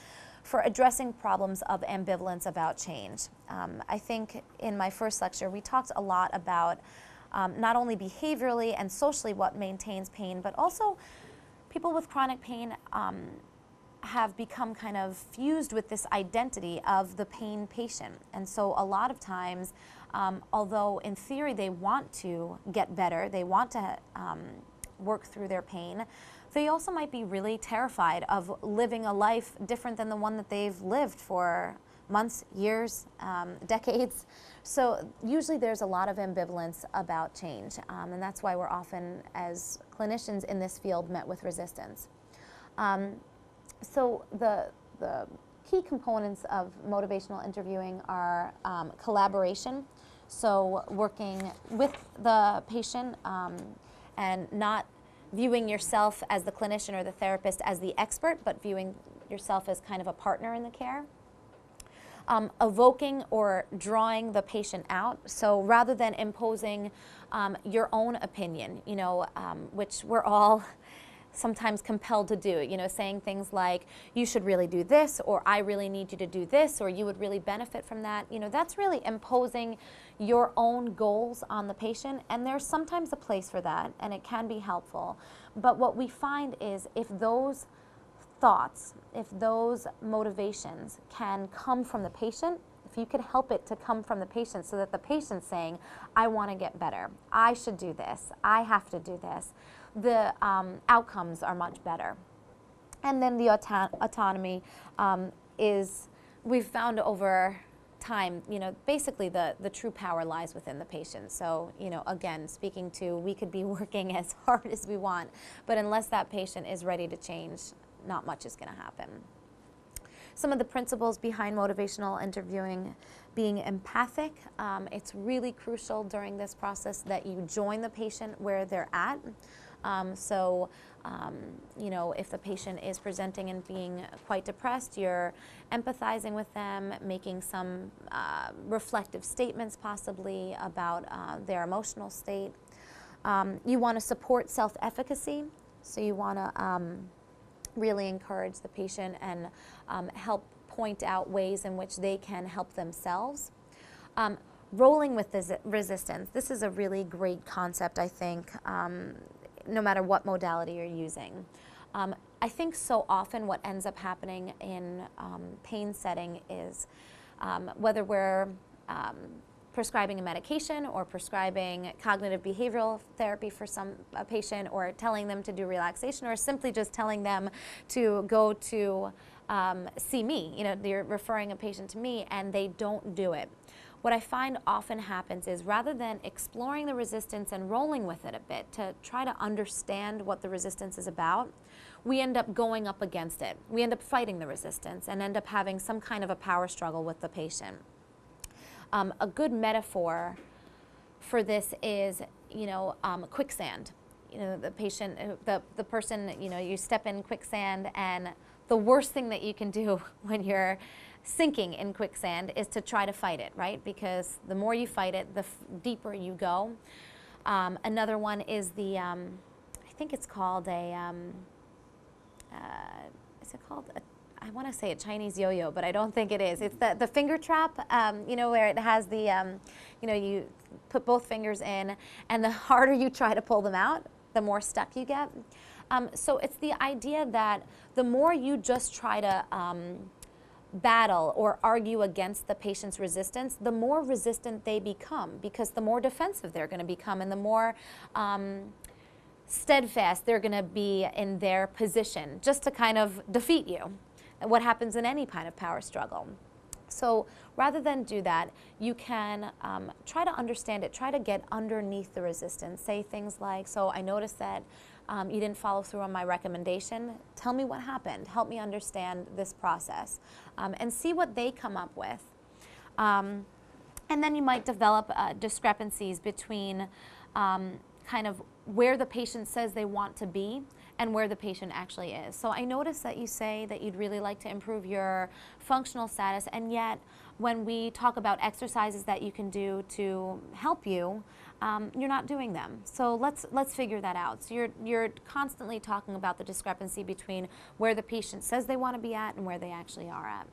for addressing problems of ambivalence about change. I think in my first lecture we talked a lot about not only behaviorally and socially what maintains pain, but also people with chronic pain have become kind of fused with this identity of the pain patient. And so a lot of times, although in theory they want to get better, they want to work through their pain, they also might be really terrified of living a life different than the one that they've lived for months, years, decades. So usually there's a lot of ambivalence about change, and that's why we're often, as clinicians in this field, met with resistance. So the key components of motivational interviewing are collaboration, so working with the patient and not viewing yourself as the clinician or the therapist as the expert, but viewing yourself as kind of a partner in the care. Evoking or drawing the patient out. So rather than imposing your own opinion, which we're all sometimes compelled to do, saying things like, you should really do this, or I really need you to do this, or you would really benefit from that. That's really imposing your own goals on the patient, and there's sometimes a place for that, and it can be helpful. But what we find is, if those thoughts, if those motivations can come from the patient, if you could help it to come from the patient, so that the patient's saying, I want to get better, I should do this, I have to do this, the outcomes are much better. And then the autonomy is, we've found over time, basically the true power lies within the patient. So, again, speaking to, we could be working as hard as we want, but unless that patient is ready to change, not much is going to happen. Some of the principles behind motivational interviewing: being empathic. It's really crucial during this process that you join the patient where they're at. If the patient is presenting and being quite depressed, you're empathizing with them, making some reflective statements possibly about their emotional state. You want to support self-efficacy, so you want to really encourage the patient and help point out ways in which they can help themselves. Rolling with resistance. This is a really great concept, I think, no matter what modality you're using. I think so often what ends up happening in pain setting is whether we're prescribing a medication or prescribing cognitive behavioral therapy for a patient, or telling them to do relaxation, or simply just telling them to go to see me. You're referring a patient to me and they don't do it. What I find often happens is, rather than exploring the resistance and rolling with it a bit to try to understand what the resistance is about, we end up going up against it. We end up fighting the resistance and end up having some kind of a power struggle with the patient. A good metaphor for this is, quicksand. The patient, the person, you step in quicksand, and the worst thing that you can do when you're sinking in quicksand is to try to fight it, right? Because the more you fight it, the deeper you go. Another one is the, I think it's called I want to say a Chinese yo-yo, but I don't think it is. It's the finger trap, where it has the, you put both fingers in, and the harder you try to pull them out, the more stuck you get. So it's the idea that the more you just try to battle or argue against the patient's resistance, the more resistant they become, because the more defensive they're going to become, and the more steadfast they're going to be in their position just to kind of defeat you. What happens in any kind of power struggle. So rather than do that, you can try to understand it, try to get underneath the resistance. Say things like, so I noticed that you didn't follow through on my recommendation. Tell me what happened. Help me understand this process. And see what they come up with. And then you might develop discrepancies between kind of where the patient says they want to be and where the patient actually is. So I noticed that you say that you'd really like to improve your functional status, and yet when we talk about exercises that you can do to help you, you're not doing them. So let's figure that out. So you're constantly talking about the discrepancy between where the patient says they want to be at and where they actually are at.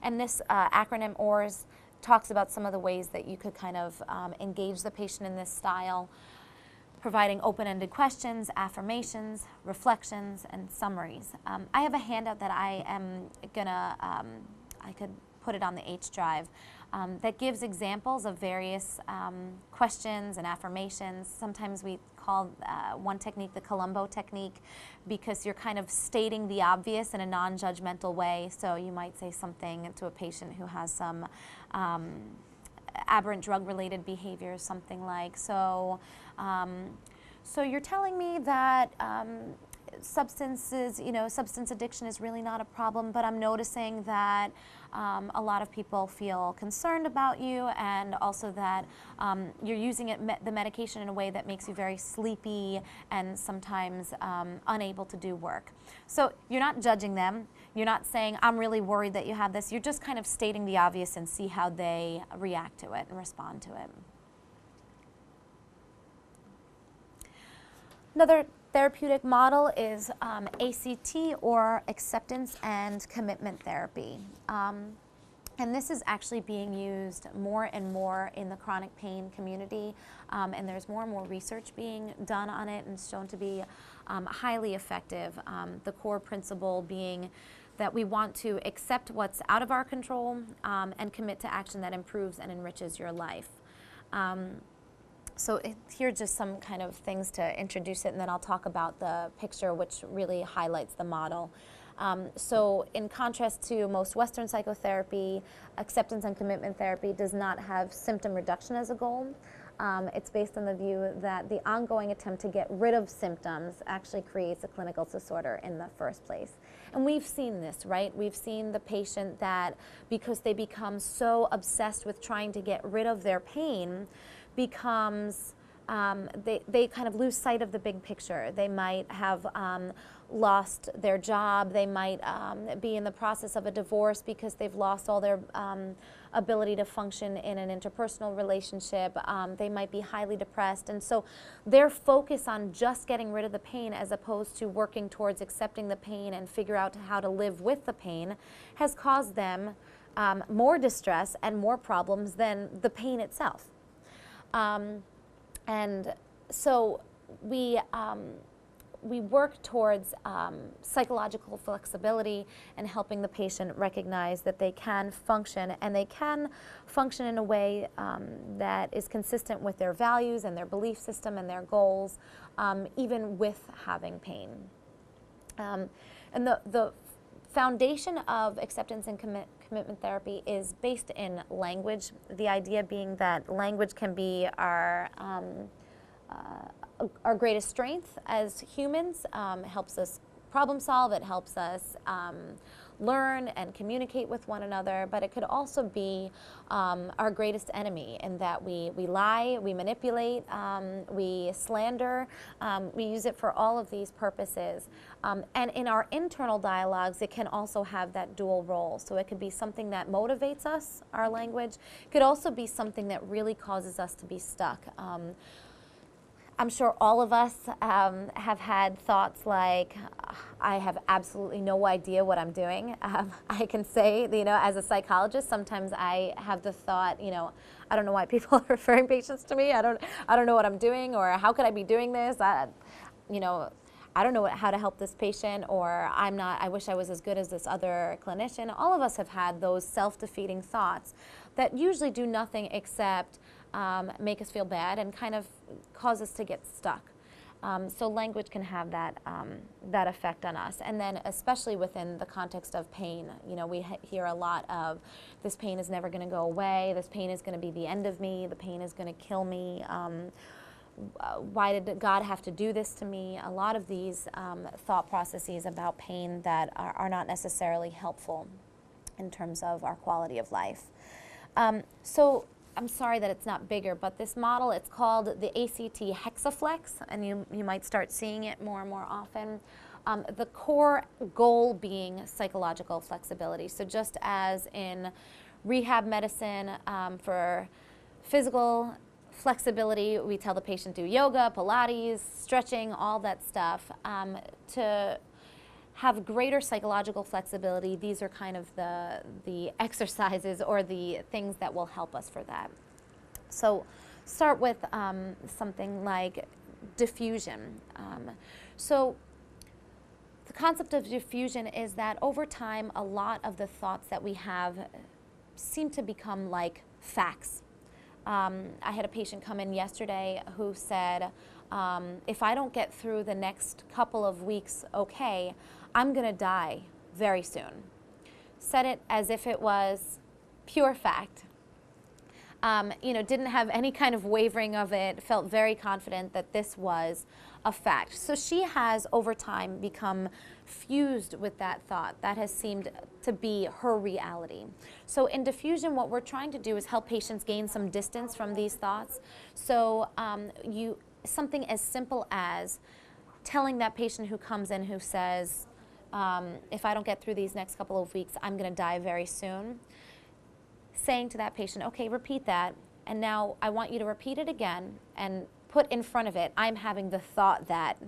And this acronym OARS talks about some of the ways that you could kind of engage the patient in this style, providing open-ended questions, affirmations, reflections, and summaries. I have a handout that I am gonna, I could put it on the H drive, that gives examples of various questions and affirmations. Sometimes we call one technique the Columbo technique, because you're kind of stating the obvious in a non-judgmental way. So you might say something to a patient who has some aberrant drug-related behavior, something like, so you're telling me that substance addiction is really not a problem, but I'm noticing that a lot of people feel concerned about you, and also that you're using the medication in a way that makes you very sleepy and sometimes unable to do work. So you're not judging them. You're not saying, I'm really worried that you have this. You're just kind of stating the obvious and see how they react to it and respond to it. Another therapeutic model is ACT, or acceptance and commitment therapy. And this is actually being used more and more in the chronic pain community, and there's more and more research being done on it and shown to be highly effective. The core principle being that we want to accept what's out of our control and commit to action that improves and enriches your life. So here are just some kind of things to introduce it, and then I'll talk about the picture, which really highlights the model. So in contrast to most Western psychotherapy, acceptance and commitment therapy does not have symptom reduction as a goal. It's based on the view that the ongoing attempt to get rid of symptoms actually creates a clinical disorder in the first place. And we've seen this, right? We've seen the patient that, because they become so obsessed with trying to get rid of their pain, becomes they kind of lose sight of the big picture. They might have lost their job. They might be in the process of a divorce because they've lost all their ability to function in an interpersonal relationship. They might be highly depressed. And so their focus on just getting rid of the pain as opposed to working towards accepting the pain and figure out how to live with the pain has caused them more distress and more problems than the pain itself. And so we work towards psychological flexibility and helping the patient recognize that they can function, and they can function in a way that is consistent with their values and their belief system and their goals, even with having pain. And the foundation of acceptance and commitment therapy is based in language, the idea being that language can be our greatest strength as humans. It helps us problem solve, it helps us learn and communicate with one another, but it could also be our greatest enemy in that we lie, we manipulate, we slander, we use it for all of these purposes. And in our internal dialogues, it can also have that dual role. So it could be something that motivates us, our language. It could also be something that really causes us to be stuck. I'm sure all of us have had thoughts like, I have absolutely no idea what I'm doing. I can say, as a psychologist, sometimes I have the thought, I don't know why people are referring patients to me. I don't know what I'm doing, or how could I be doing this? I don't know how to help this patient, or I wish I was as good as this other clinician. All of us have had those self-defeating thoughts that usually do nothing except make us feel bad and kind of cause us to get stuck. So language can have that effect on us. And then especially within the context of pain, we hear a lot of, this pain is never going to go away, this pain is going to be the end of me, the pain is going to kill me, why did God have to do this to me? A lot of these thought processes about pain that are not necessarily helpful in terms of our quality of life. So I'm sorry that it's not bigger, but this model, it's called the ACT Hexaflex, and you might start seeing it more and more often. The core goal being psychological flexibility. So just as in rehab medicine for physical flexibility, we tell the patient do yoga, Pilates, stretching, all that stuff. To have greater psychological flexibility, these are kind of the exercises or the things that will help us for that. So start with something like diffusion. So the concept of diffusion is that over time, a lot of the thoughts that we have seem to become like facts. I had a patient come in yesterday who said, if I don't get through the next couple of weeks okay, I'm going to die very soon. Said it as if it was pure fact. Didn't have any kind of wavering of it, felt very confident that this was a fact. So she has, over time, become fused with that thought. That has seemed to be her reality. So in diffusion, what we're trying to do is help patients gain some distance from these thoughts. So something as simple as telling that patient who comes in who says, if I don't get through these next couple of weeks, I'm going to die very soon. Saying to that patient, okay, repeat that, and now I want you to repeat it again and put in front of it, I'm having the thought that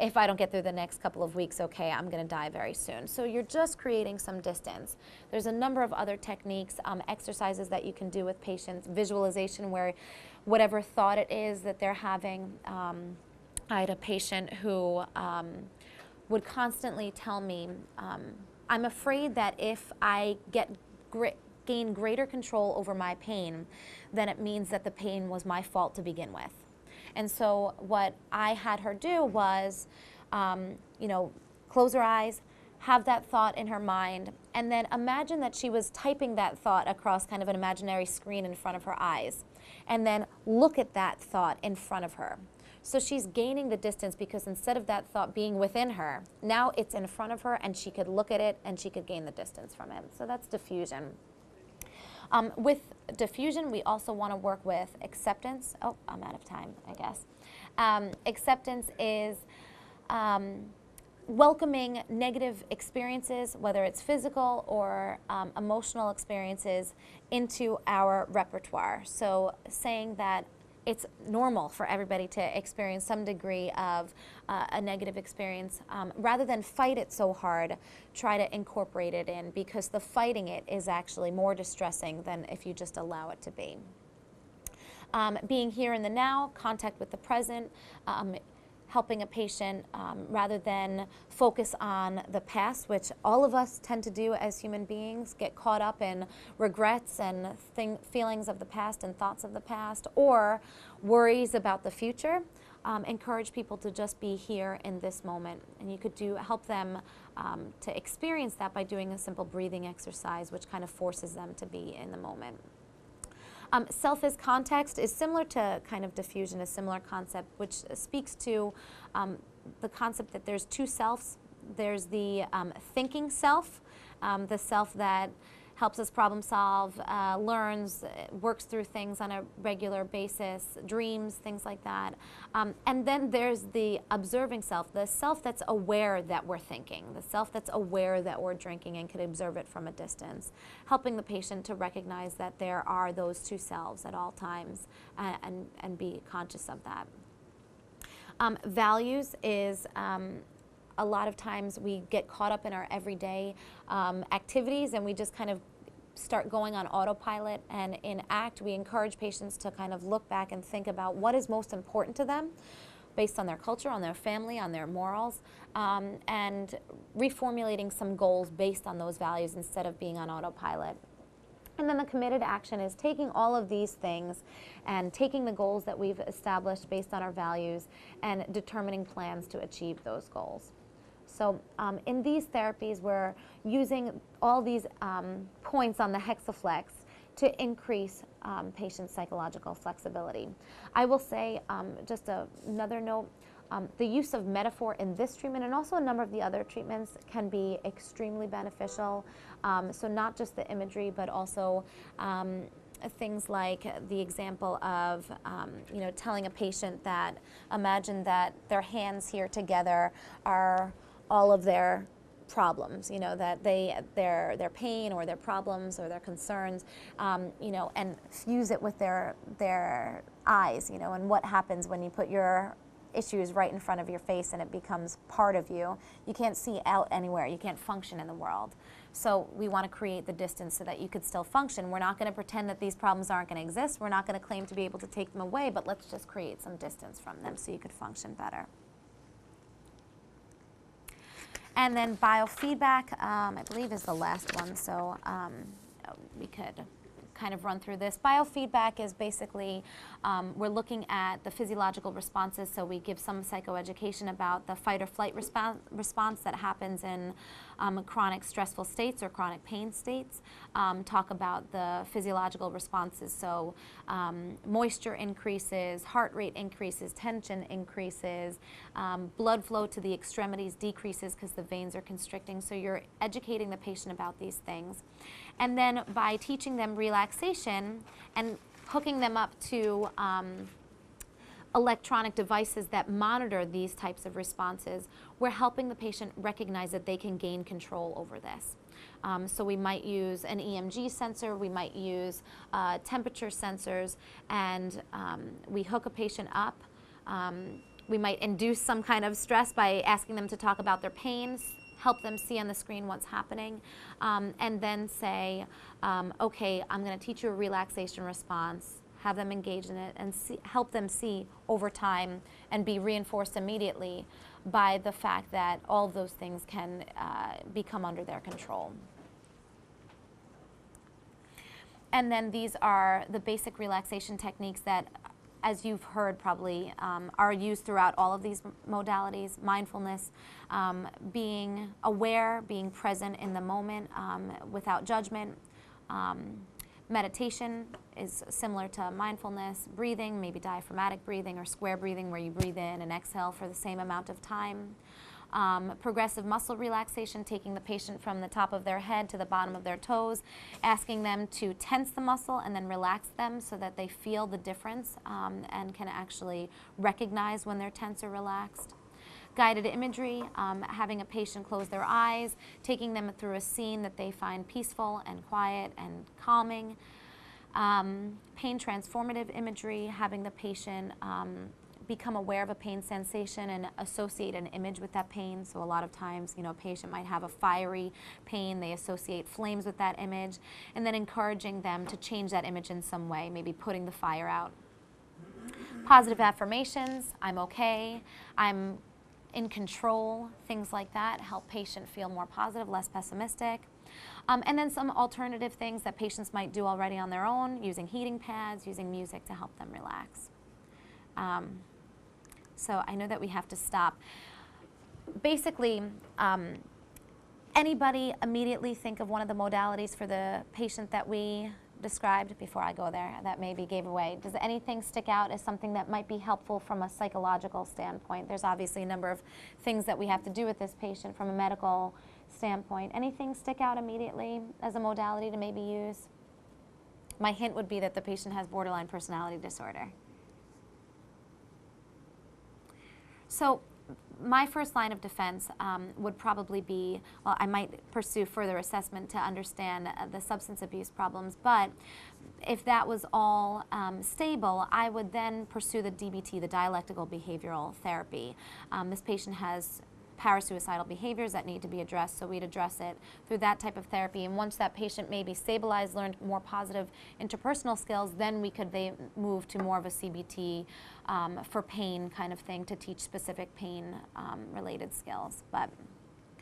if I don't get through the next couple of weeks, okay, I'm going to die very soon. So you're just creating some distance. There's a number of other techniques, exercises that you can do with patients, visualization where whatever thought it is that they're having. I had a patient who would constantly tell me, I'm afraid that if I gain greater control over my pain, then it means that the pain was my fault to begin with. And so what I had her do was, close her eyes, have that thought in her mind, and then imagine that she was typing that thought across kind of an imaginary screen in front of her eyes, and then look at that thought in front of her. So she's gaining the distance because instead of that thought being within her, now it's in front of her and she could look at it and she could gain the distance from it. So that's diffusion. With diffusion, we also want to work with acceptance. Oh, I'm out of time, I guess. Acceptance is welcoming negative experiences, whether it's physical or emotional experiences, into our repertoire. So saying that it's normal for everybody to experience some degree of a negative experience. Rather than fight it so hard, try to incorporate it in, because the fighting it is actually more distressing than if you just allow it to be. Being here in the now, contact with the present, helping a patient rather than focus on the past, which all of us tend to do as human beings, get caught up in regrets and feelings of the past and thoughts of the past, or worries about the future. Encourage people to just be here in this moment, and you could help them to experience that by doing a simple breathing exercise, which kind of forces them to be in the moment. Self as context is similar to kind of diffusion, a similar concept, which speaks to the concept that there's two selves. There's the thinking self, the self that helps us problem solve, learns, works through things on a regular basis, dreams, things like that. And then there's the observing self, the self that's aware that we're thinking, the self that's aware that we're drinking and can observe it from a distance, helping the patient to recognize that there are those two selves at all times and be conscious of that. Values is a lot of times we get caught up in our everyday activities and we just kind of start going on autopilot, and in ACT we encourage patients to kind of look back and think about what is most important to them based on their culture, on their family, on their morals, and reformulating some goals based on those values instead of being on autopilot. And then the committed action is taking all of these things and taking the goals that we've established based on our values and determining plans to achieve those goals. So in these therapies, we're using all these points on the hexaflex to increase patients' psychological flexibility. I will say, just another note, the use of metaphor in this treatment and also a number of the other treatments can be extremely beneficial. So not just the imagery, but also things like the example of telling a patient that imagine that their hands here together are all of their problems, that their pain or their problems or their concerns, and fuse it with their eyes, and what happens when you put your issues right in front of your face and it becomes part of you. You can't see out anywhere. You can't function in the world. So we want to create the distance so that you could still function. We're not going to pretend that these problems aren't going to exist. We're not going to claim to be able to take them away, but let's just create some distance from them so you could function better. And then biofeedback, I believe, is the last one, so we could kind of run through this. Biofeedback is basically we're looking at the physiological responses, so we give some psychoeducation about the fight or flight response that happens in chronic stressful states or chronic pain states. Talk about the physiological responses, so moisture increases, heart rate increases, tension increases, blood flow to the extremities decreases because the veins are constricting. So you're educating the patient about these things. And then by teaching them relaxation and hooking them up to electronic devices that monitor these types of responses, we're helping the patient recognize that they can gain control over this. So we might use an EMG sensor, we might use temperature sensors, and we hook a patient up. We might induce some kind of stress by asking them to talk about their pains, help them see on the screen what's happening, and then say, okay, I'm going to teach you a relaxation response, have them engage in it, and help them see over time and be reinforced immediately by the fact that all of those things can become under their control. And then these are the basic relaxation techniques that as you've heard probably, are used throughout all of these modalities. Mindfulness, being aware, being present in the moment without judgment. Meditation is similar to mindfulness. Breathing, maybe diaphragmatic breathing or square breathing, where you breathe in and exhale for the same amount of time. Progressive muscle relaxation, taking the patient from the top of their head to the bottom of their toes, asking them to tense the muscle and then relax them so that they feel the difference and can actually recognize when they're tense or relaxed. Guided imagery, having a patient close their eyes, taking them through a scene that they find peaceful and quiet and calming. Pain transformative imagery, having the patient become aware of a pain sensation and associate an image with that pain. So a lot of times, a patient might have a fiery pain, they associate flames with that image, and then encouraging them to change that image in some way, maybe putting the fire out. Positive affirmations, I'm okay, I'm in control, things like that help patient feel more positive, less pessimistic. And then some alternative things that patients might do already on their own, using heating pads, using music to help them relax. So I know that we have to stop. Basically, anybody immediately think of one of the modalities for the patient that we described before I go there that maybe gave away? Does anything stick out as something that might be helpful from a psychological standpoint? There's obviously a number of things that we have to do with this patient from a medical standpoint. Anything stick out immediately as a modality to maybe use? My hint would be that the patient has borderline personality disorder. So my first line of defense would probably be, well, I might pursue further assessment to understand the substance abuse problems, but if that was all stable, I would then pursue the DBT, the dialectical behavioral therapy. This patient has parasuicidal behaviors that need to be addressed, so we'd address it through that type of therapy. And once that patient maybe stabilized, learned more positive interpersonal skills, then we could move to more of a CBT for pain kind of thing to teach specific pain related skills, but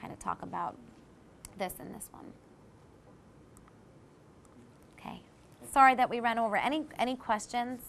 kind of talk about this and this one. Okay. Sorry that we ran over. Any questions?